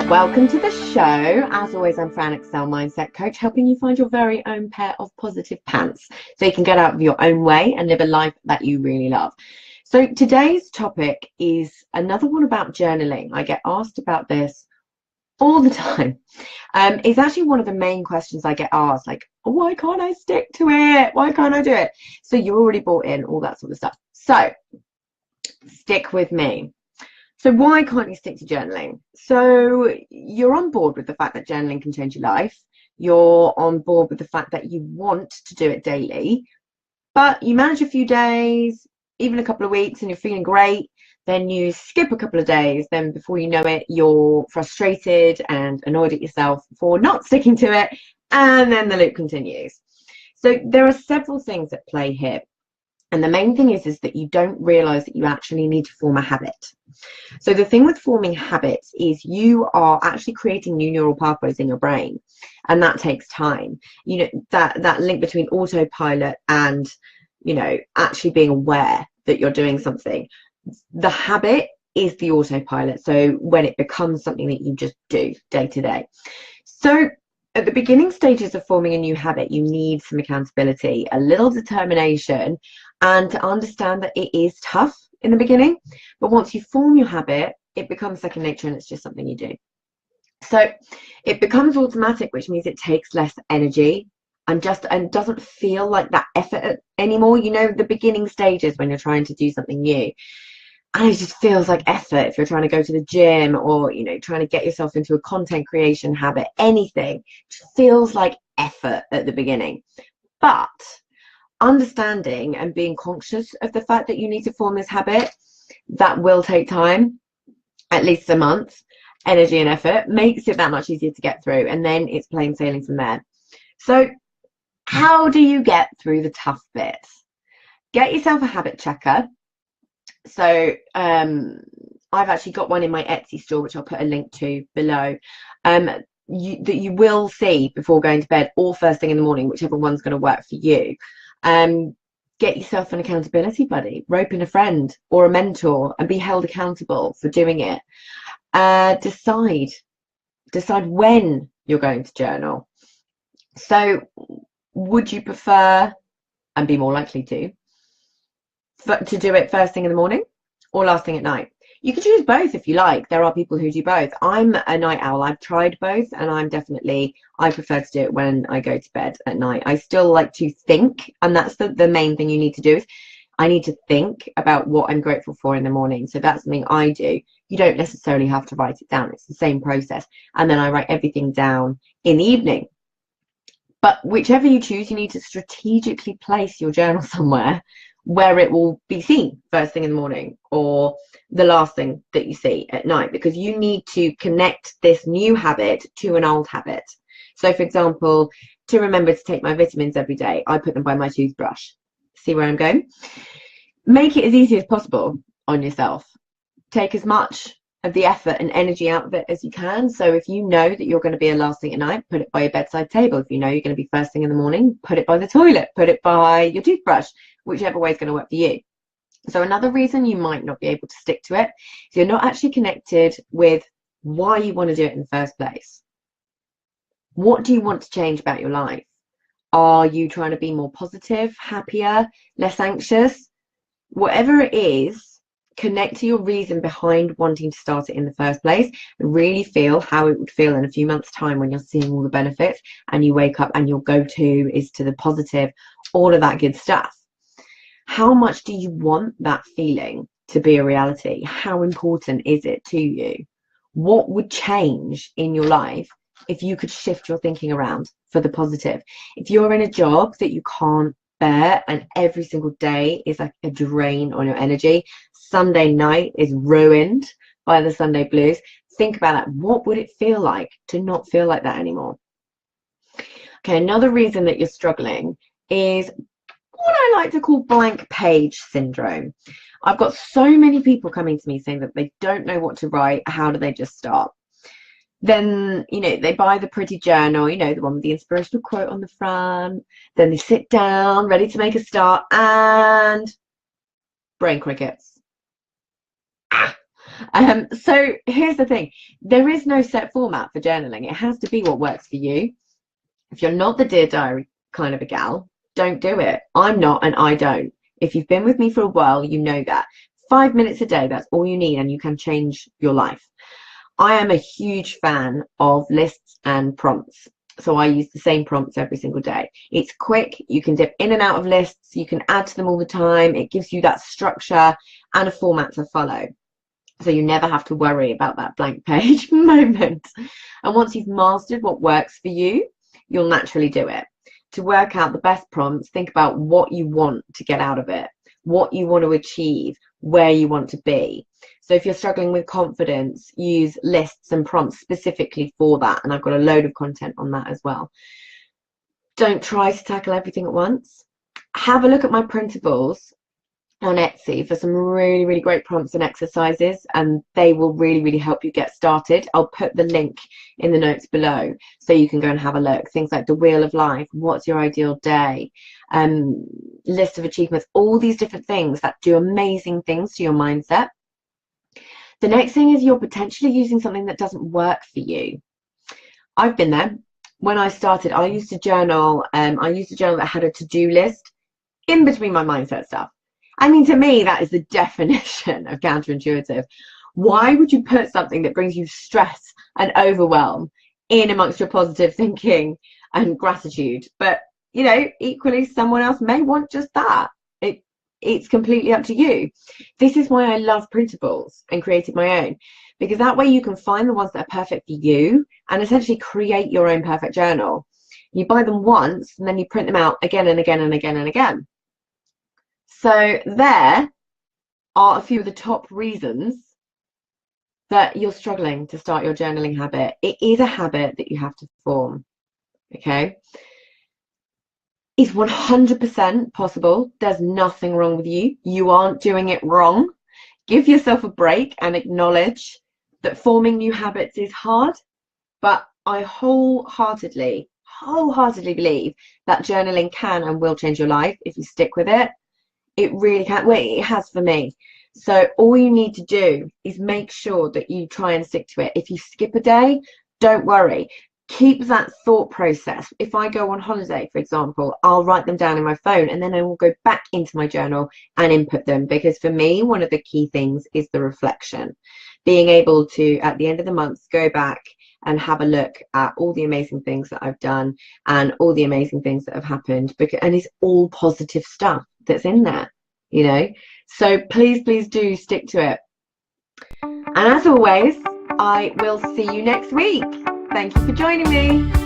Welcome to the show. As always, I'm Fran, Excell mindset coach, helping you find your very own pair of positive pants so you can get out of your own way and live a life that you really love. So today's topic is another one about journaling. I get asked about this all the time. It's actually one of the main questions I get asked, like, why can't I stick to it? Why can't I do it? So you're already bought in, all that sort of stuff. So stick with me. So why can't you stick to journaling? So you're on board with the fact that journaling can change your life. You're on board with the fact that you want to do it daily, but you manage a few days, even a couple of weeks, and you're feeling great. Then you skip a couple of days. Then before you know it, you're frustrated and annoyed at yourself for not sticking to it. And then the loop continues. So there are several things at play here. And the main thing is that you don't realize that you actually need to form a habit. So the thing with forming habits is you are actually creating new neural pathways in your brain, and that takes time. You know, that link between autopilot and, you know, actually being aware that you're doing something. The habit is the autopilot. So when it becomes something that you just do day to day. So at the beginning stages of forming a new habit, you need some accountability, a little determination, and to understand that it is tough in the beginning. But once you form your habit, it becomes second nature and it's just something you do. So it becomes automatic, which means it takes less energy and doesn't feel like that effort anymore. You know, the beginning stages when you're trying to do something new, and it just feels like effort if you're trying to go to the gym or, you know, trying to get yourself into a content creation habit. Anything just feels like effort at the beginning. But understanding and being conscious of the fact that you need to form this habit, that will take time, at least a month, energy and effort, makes it that much easier to get through. And then it's plain sailing from there. So how do you get through the tough bits? Get yourself a habit checker. So I've actually got one in my Etsy store, which I'll put a link to below, that you will see before going to bed or first thing in the morning, whichever one's going to work for you. Get yourself an accountability buddy, rope in a friend or a mentor, and be held accountable for doing it. Decide when you're going to journal. So would you prefer, and be more likely to do it first thing in the morning or last thing at night? You can choose both if you like. There are people who do both. I'm a night owl. I've tried both, and I prefer to do it when I go to bed at night. I still like to think, and that's the main thing you need to do. Is I need to think about what I'm grateful for in the morning. So that's something I do. You don't necessarily have to write it down. It's the same process. And then I write everything down in the evening. But whichever you choose, you need to strategically place your journal somewhere where it will be seen first thing in the morning or the last thing that you see at night, because you need to connect this new habit to an old habit. So for example, to remember to take my vitamins every day, I put them by my toothbrush. See where I'm going? Make it as easy as possible on yourself. Take as much of the effort and energy out of it as you can. So if you know that you're going to be a last thing at night, put it by your bedside table. If you know you're going to be first thing in the morning, put it by the toilet, put it by your toothbrush, whichever way is going to work for you. So another reason you might not be able to stick to it is you're not actually connected with why you want to do it in the first place. What do you want to change about your life? Are you trying to be more positive, happier, less anxious? Whatever it is, connect to your reason behind wanting to start it in the first place, and really feel how it would feel in a few months' time when you're seeing all the benefits and you wake up and your go-to is to the positive, all of that good stuff. How much do you want that feeling to be a reality? How important is it to you? What would change in your life if you could shift your thinking around for the positive? If you're in a job that you can't bear and every single day is like a drain on your energy, Sunday night is ruined by the Sunday blues, think about that. What would it feel like to not feel like that anymore? Okay, another reason that you're struggling is what I like to call blank page syndrome. I've got so many people coming to me saying that they don't know what to write. How do they just start? Then, you know, they buy the pretty journal, you know, the one with the inspirational quote on the front. Then they sit down, ready to make a start, and brain crickets. So here's the thing. There is no set format for journaling. It has to be what works for you. If you're not the Dear Diary kind of a gal, don't do it. I'm not, and I don't. If you've been with me for a while, you know that. 5 minutes a day, that's all you need, and you can change your life. I am a huge fan of lists and prompts. So I use the same prompts every single day. It's quick. You can dip in and out of lists. You can add to them all the time. It gives you that structure and a format to follow. So you never have to worry about that blank page moment. And once you've mastered what works for you, you'll naturally do it. To work out the best prompts, think about what you want to get out of it, what you want to achieve, where you want to be. So if you're struggling with confidence, use lists and prompts specifically for that. And I've got a load of content on that as well. Don't try to tackle everything at once. Have a look at my printables on Etsy for some really, really great prompts and exercises, and they will really, really help you get started. I'll put the link in the notes below so you can go and have a look. Things like the wheel of life, what's your ideal day, list of achievements, all these different things that do amazing things to your mindset. The next thing is you're potentially using something that doesn't work for you. I've been there. When I started, I used a journal that had a to-do list in between my mindset stuff. I mean, to me, that is the definition of counterintuitive. Why would you put something that brings you stress and overwhelm in amongst your positive thinking and gratitude? But, you know, equally, someone else may want just that. It's completely up to you. This is why I love printables and created my own, because that way you can find the ones that are perfect for you and essentially create your own perfect journal. You buy them once and then you print them out again and again and again and again. So there are a few of the top reasons that you're struggling to start your journaling habit. It is a habit that you have to form, okay? It's 100% possible. There's nothing wrong with you. You aren't doing it wrong. Give yourself a break and acknowledge that forming new habits is hard, but I wholeheartedly believe that journaling can and will change your life if you stick with it. It really can. Well, it has for me. So all you need to do is make sure that you try and stick to it. If you skip a day, don't worry. Keep that thought process. If I go on holiday, for example, I'll write them down in my phone and then I will go back into my journal and input them, because for me, one of the key things is the reflection. Being able to, at the end of the month, go back and have a look at all the amazing things that I've done and all the amazing things that have happened, and it's all positive stuff that's in there, you know. So please do stick to it. And as always, I will see you next week. Thank you for joining me.